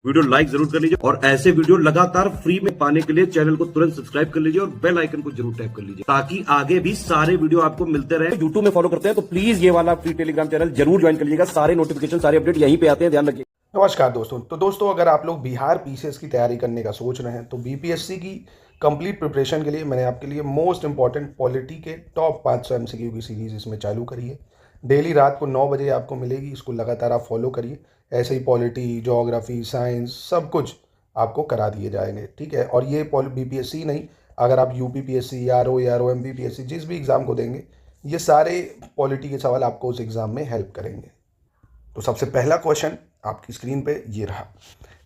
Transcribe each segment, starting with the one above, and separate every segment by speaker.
Speaker 1: Video like जरूर कर लीजिए और ऐसे वीडियो लगातार फ्री में पाने के लिए चैनल को तुरंत सब्सक्राइब कर लीजिए और बेल आइकन को जरूर टैप कर लीजिए ताकि आगे भी सारे वीडियो आपको मिलते रहे। यूट्यूब में फॉलो करते हैं तो प्लीज ये वाला फ्री टेलीग्राम चैनल जरूर ज्वाइन कर लीजिएगा। सारे नोटिफिकेशन सारे अपडेट यहीं पे आते हैं, ध्यान रखिए।
Speaker 2: नमस्कार दोस्तों। तो दोस्तों, अगर आप लोग बिहार पीसीएस की तैयारी करने का सोच रहे हैं तो बीपीएससी की कंप्लीट प्रिपरेशन के लिए मैंने आपके लिए मोस्ट इंपॉर्टेंट पॉलिटी के टॉप 500 एमसीक्यू की सीरीज इसमें चालू करी है। डेली रात को 9 बजे आपको मिलेगी, इसको लगातार आप फॉलो करिए। ऐसे ही पॉलिटी, ज्योग्राफी, साइंस सब कुछ आपको करा दिए जाएंगे, ठीक है। और ये बीपीएससी नहीं, अगर आप यूपीपीएससी, आरओ, एमपीपीएससी जिस भी एग्ज़ाम को देंगे, ये सारे पॉलिटी के सवाल आपको उस एग्ज़ाम में हेल्प करेंगे। तो सबसे पहला क्वेश्चन आपकी स्क्रीन पे ये रहा।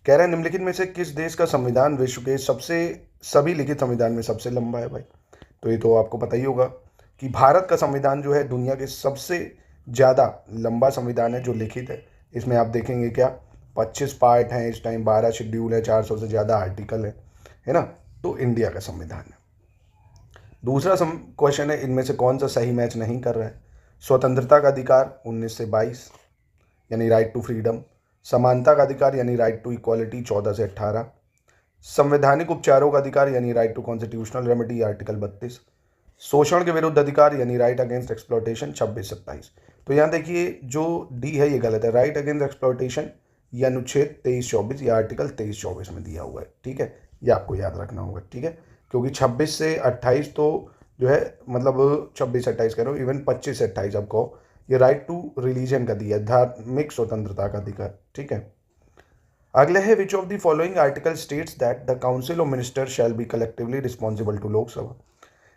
Speaker 2: कह रहे हैं निम्नलिखित में से किस देश का संविधान विश्व के सभी लिखित संविधान में सबसे लंबा है भाई? तो ये तो आपको पता ही होगा कि भारत का संविधान जो है दुनिया के सबसे ज़्यादा लंबा संविधान है जो लिखित है। इसमें आप देखेंगे क्या 25 पार्ट हैं इस टाइम, 12 शेड्यूल है, 400 से ज़्यादा आर्टिकल है ना। तो इंडिया का संविधान है। दूसरा क्वेश्चन है, इनमें से कौन सा सही मैच नहीं कर रहा है? स्वतंत्रता का अधिकार 19 से 22 यानी राइट टू फ्रीडम। समानता का अधिकार यानी राइट टू इक्वालिटी 14 से 18। संवैधानिक उपचारों का अधिकार यानी right to constitutional remedy article 32। शोषण के विरुद्ध अधिकार यानी राइट अगेंस्ट एक्सप्लॉयटेशन 26-27। तो यहाँ देखिए जो डी है ये गलत है। राइट अगेंस्ट एक्सप्लॉयटेशन ये अनुच्छेद 23-24 या आर्टिकल 23-24 में दिया हुआ है, ठीक है। ये आपको याद रखना होगा, ठीक है। क्योंकि 26 से 28 तो जो है मतलब 26 से 28 कह रहा हूँ, इवन 25 से 28 आपको ये राइट टू रिलीजन का दिया, धार्मिक स्वतंत्रता का अधिकार, ठीक है। अगले है which of the following article states that the council of minister shall be collectively responsible to Lok Sabha.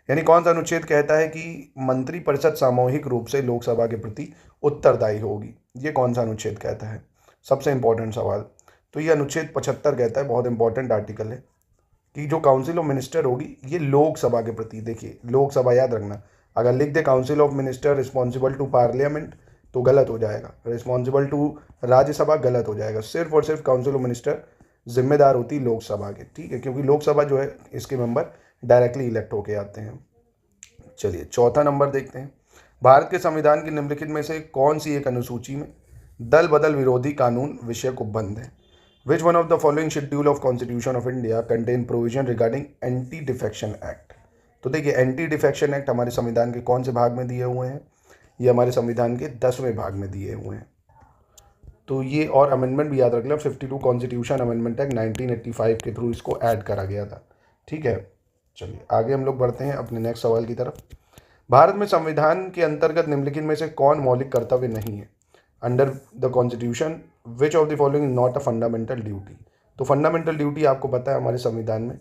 Speaker 2: यानी कौन सा अनुच्छेद कहता है कि मंत्री परिषद सामूहिक रूप से लोकसभा के प्रति उत्तरदायी होगी? ये कौन सा अनुच्छेद कहता है? सबसे इंपॉर्टेंट सवाल। तो ये अनुच्छेद 75 कहता है, बहुत इंपॉर्टेंट आर्टिकल है, कि जो काउंसिल ऑफ मिनिस्टर होगी ये लोकसभा के प्रति, देखिए लोकसभा याद रखना, अगर लिख दे council of minister responsible to parliament तो गलत हो जाएगा, रिस्पॉन्सिबल टू राज्यसभा गलत हो जाएगा। सिर्फ और सिर्फ काउंसिल ऑफ मिनिस्टर जिम्मेदार होती लोकसभा के, ठीक है, क्योंकि लोकसभा जो है इसके मेंबर डायरेक्टली इलेक्ट होके आते हैं। चलिए चौथा नंबर देखते हैं। भारत के संविधान की निम्नलिखित में से कौन सी एक अनुसूची में दल बदल विरोधी कानून विषय को बंद है? Which one of the following schedule of Constitution of India contain provision regarding Anti Defection Act? तो देखिए एंटी डिफेक्शन एक्ट हमारे संविधान के कौन से भाग में दिए हुए हैं? ये हमारे संविधान के 10वें भाग में दिए हुए हैं। तो ये और अमेंडमेंट भी याद रख लें, 52 कॉन्स्टिट्यूशन अमेंडमेंट एक्ट 1985 के थ्रू इसको ऐड करा गया था, ठीक है। चलिए आगे हम लोग बढ़ते हैं अपने नेक्स्ट सवाल की तरफ। भारत में संविधान के अंतर्गत निम्नलिखित में से कौन मौलिक कर्तव्य नहीं है? Under the constitution which of the following not a fundamental duty? तो फंडामेंटल ड्यूटी आपको पता है हमारे संविधान में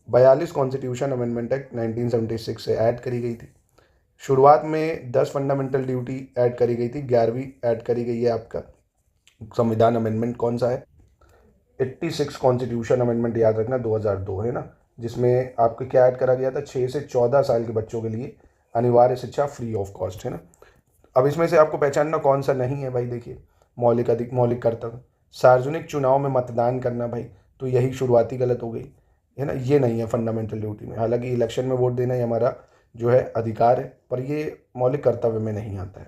Speaker 2: 42 कॉन्स्टिट्यूशन अमेंडमेंट एक्ट 1976 से ऐड करी गई थी। शुरुआत में 10 फंडामेंटल ड्यूटी ऐड करी गई थी, 11वीं ऐड करी गई है। आपका संविधान अमेंडमेंट कौन सा है? 86 कॉन्स्टिट्यूशन अमेंडमेंट याद रखना, 2002 है ना, जिसमें आपको क्या ऐड करा गया था? 6 से 14 साल के बच्चों के लिए अनिवार्य शिक्षा फ्री ऑफ कॉस्ट, है ना। अब इसमें से आपको पहचानना कौन सा नहीं है भाई? देखिए मौलिक कर्तव्य, सार्वजनिक चुनाव में मतदान करना भाई, तो यही शुरुआती गलत हो गई, है ना, ये नहीं है फंडामेंटल ड्यूटी में। हालांकि इलेक्शन में वोट देना ही हमारा जो है अधिकार है, पर ये मौलिक कर्तव्य में नहीं आता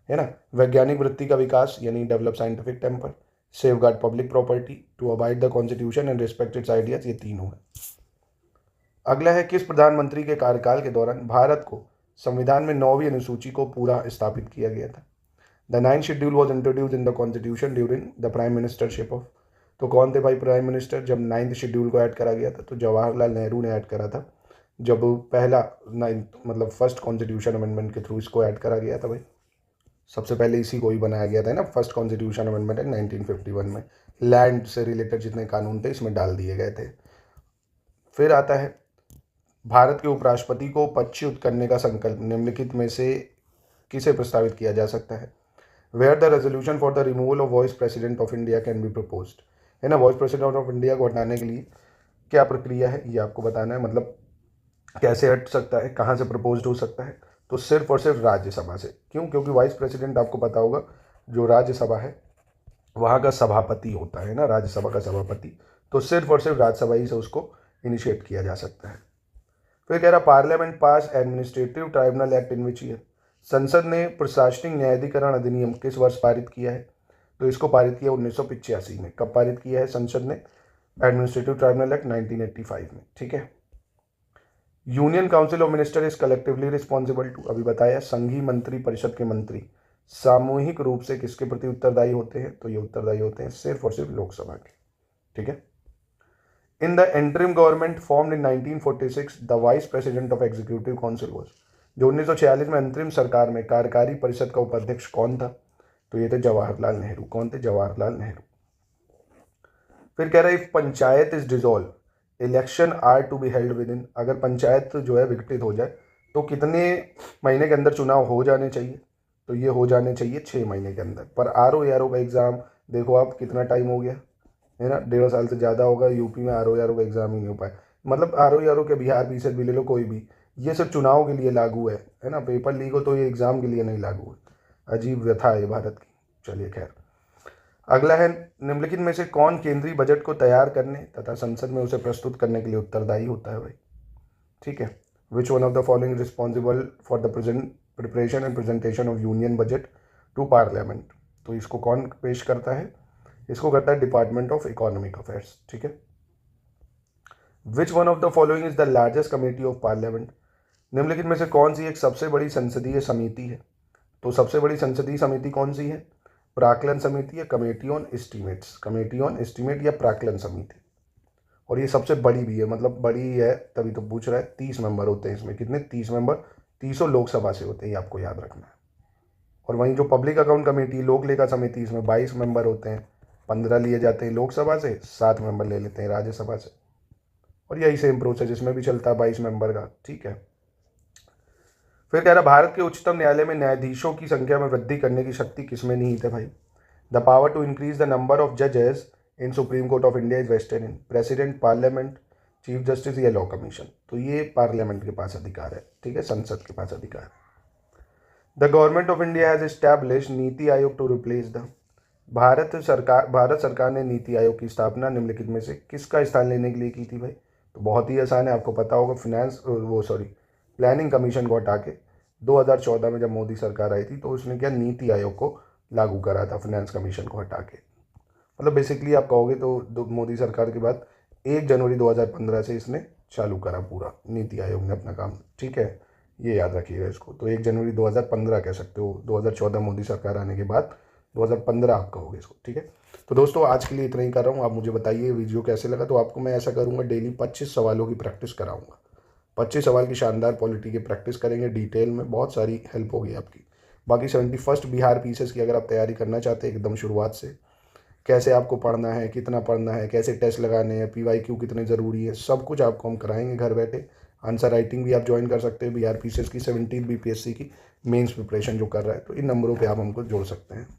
Speaker 2: है ना। वैज्ञानिक वृत्ति का विकास यानी develop scientific temper, safeguard public property, to abide the constitution and respect its ideas, ये तीनों है। अगला है किस प्रधानमंत्री के कार्यकाल के दौरान भारत को संविधान में 9वीं अनुसूची को पूरा स्थापित किया गया था? The 9th schedule was introduce in the constitution during the prime ministership of. तो कौन थे भाई प्राइम मिनिस्टर जब 9th शेड्यूल को ऐड करा गया था? तो जवाहरलाल नेहरू ने ऐड करा था, जब पहला 9th मतलब फर्स्ट कॉन्स्टिट्यूशन अमेंडमेंट के थ्रू इसको ऐड करा गया था भाई। सबसे पहले इसी को ही बनाया गया था ना, फर्स्ट कॉन्स्टिट्यूशन अमेंडमेंट है 1951 में। लैंड से रिलेटेड जितने कानून थे इसमें डाल दिए गए थे। फिर आता है भारत के उपराष्ट्रपति को पदच्युत करने का संकल्प निम्नलिखित में से किसे प्रस्तावित किया जा सकता है? Where the resolution for the removal of vice president of India can be proposed, है ना। वाइस प्रेसिडेंट ऑफ इंडिया को हटाने के लिए क्या प्रक्रिया है ये आपको बताना है, मतलब कैसे हट सकता है, कहाँ से प्रपोज्ड हो सकता है? तो सिर्फ और सिर्फ राज्यसभा से। क्यों? क्योंकि वाइस प्रेसिडेंट आपको पता होगा जो राज्यसभा है वहाँ का सभापति होता है ना, राज्यसभा का सभापति। तो सिर्फ और सिर्फ राज्यसभा ही से उसको इनिशिएट किया जा सकता है। फिर कह रहा parliament pass administrative tribunal act in which year. संसद ने प्रशासनिक न्यायाधिकरण अधिनियम किस वर्ष पारित किया है? तो इसको पारित किया 1985 में। कब पारित किया है संसद ने? एडमिनिस्ट्रेटिव ट्राइब्यूनल एक्ट 1985 में, ठीक है। Union council of minister is collectively responsible to, अभी बताया, संघीय मंत्री परिषद के मंत्री सामूहिक रूप से किसके प्रति उत्तरदायी होते हैं? तो ये उत्तरदायी होते हैं सिर्फ और सिर्फ लोकसभा के, ठीक है। In the interim government formed in 1946 the vice president of executive council was, जो 1946 में अंतरिम सरकार में कार्यकारी परिषद का उपाध्यक्ष कौन था? तो ये थे जवाहरलाल नेहरू। कौन थे? जवाहरलाल नेहरू। फिर कह रहा है if panchayat is dissolve election are to be held within, अगर पंचायत जो है विघटित हो जाए तो कितने महीने के अंदर चुनाव हो जाने चाहिए? तो ये हो जाने चाहिए 6 महीने के अंदर। पर RO का एग्ज़ाम देखो आप कितना टाइम हो गया है ना, 1.5 साल से ज़्यादा होगा। यूपी में RO का एग्ज़ाम ही नहीं हो पाया। मतलब RO के बिहार PCS भी ले लो, कोई भी, ये सिर्फ चुनाव के लिए लागू है ना। पेपर लीक हो तो ये एग्ज़ाम के लिए नहीं लागू है। अजीब व्यथा है भारत की। चलिए खैर, अगला है निम्नलिखित में से कौन केंद्रीय बजट को तैयार करने तथा संसद में उसे प्रस्तुत करने के लिए उत्तरदायी होता है भाई, ठीक है। Which one of the following responsible for the preparation and presentation of union budget to parliament, तो इसको कौन पेश करता है? इसको करता है डिपार्टमेंट ऑफ इकोनॉमिक अफेयर्स, ठीक है। Which one of the following is the largest committee of parliament, निम्नलिखित में से कौन सी एक सबसे बड़ी संसदीय समिति है? तो सबसे बड़ी संसदीय समिति कौन सी है? प्राक्कलन समिति या committee on estimates, committee on estimate या प्राक्कलन समिति। और ये सबसे बड़ी भी है, मतलब बड़ी है तभी तो पूछ रहा है। 30 मेंबर होते हैं इसमें। कितने? 30 मेंबर, 30 लोकसभा से होते हैं, ये आपको याद रखना है। और वहीं जो पब्लिक अकाउंट कमेटी, लोक लेखा समिति, इसमें 22 मेंबर होते हैं। 15 लिए जाते हैं लोकसभा से, 7 मेंबर ले लेते हैं राज्यसभा से। और यही सेम प्रोसेस इसमें भी चलता है 22 मेंबर का, ठीक है। फिर कह रहा भारत के उच्चतम न्यायालय में न्यायाधीशों की संख्या में वृद्धि करने की शक्ति किसमें निहित है भाई? The power to increase the number of जजेस in supreme court of India is vested in president, parliament, chief justice या लॉ कमीशन। तो ये पार्लियामेंट के पास अधिकार है, ठीक है, संसद के पास अधिकार है। The government of India has established NITI Aayog to replace the, Bharat सरकार ने नीति आयोग की स्थापना निम्नलिखित में से किसका स्थान लेने के लिए की थी भाई? तो बहुत ही आसान है, आपको पता होगा। प्लानिंग कमीशन को हटा के 2014 में जब मोदी सरकार आई थी तो उसने क्या, नीति आयोग को लागू करा था, फाइनेंस कमीशन को हटा के। मतलब बेसिकली आप कहोगे तो मोदी सरकार के बाद 1 जनवरी 2015 से इसने चालू करा पूरा नीति आयोग ने अपना काम, ठीक है, ये याद रखिएगा इसको। तो 1 जनवरी 2015 कह सकते हो, 2014 मोदी सरकार आने के बाद 2015 आप कहोगे इसको, ठीक है। तो दोस्तों आज के लिए इतना ही कर रहा हूँ। आप मुझे बताइए वीडियो कैसे लगा। तो आपको मैं ऐसा करूँगा, डेली 25 सवालों की प्रैक्टिस कराऊँगा। 25 सवाल की शानदार पॉलिटी की प्रैक्टिस करेंगे डिटेल में, बहुत सारी हेल्प होगी आपकी। बाकी 71st बिहार PCS की अगर आप तैयारी करना चाहते हैं एकदम शुरुआत से, कैसे आपको पढ़ना है, कितना पढ़ना है, कैसे टेस्ट लगाने हैं, PYQ कितने ज़रूरी है, सब कुछ आपको हम कराएंगे घर बैठे। आंसर राइटिंग भी आप ज्वाइन कर सकते हैं बिहार PCS की 17 BPSC की मेंस प्रिपरेशन जो कर रहा है। तो इन नंबरों पे आप हमको जोड़ सकते हैं।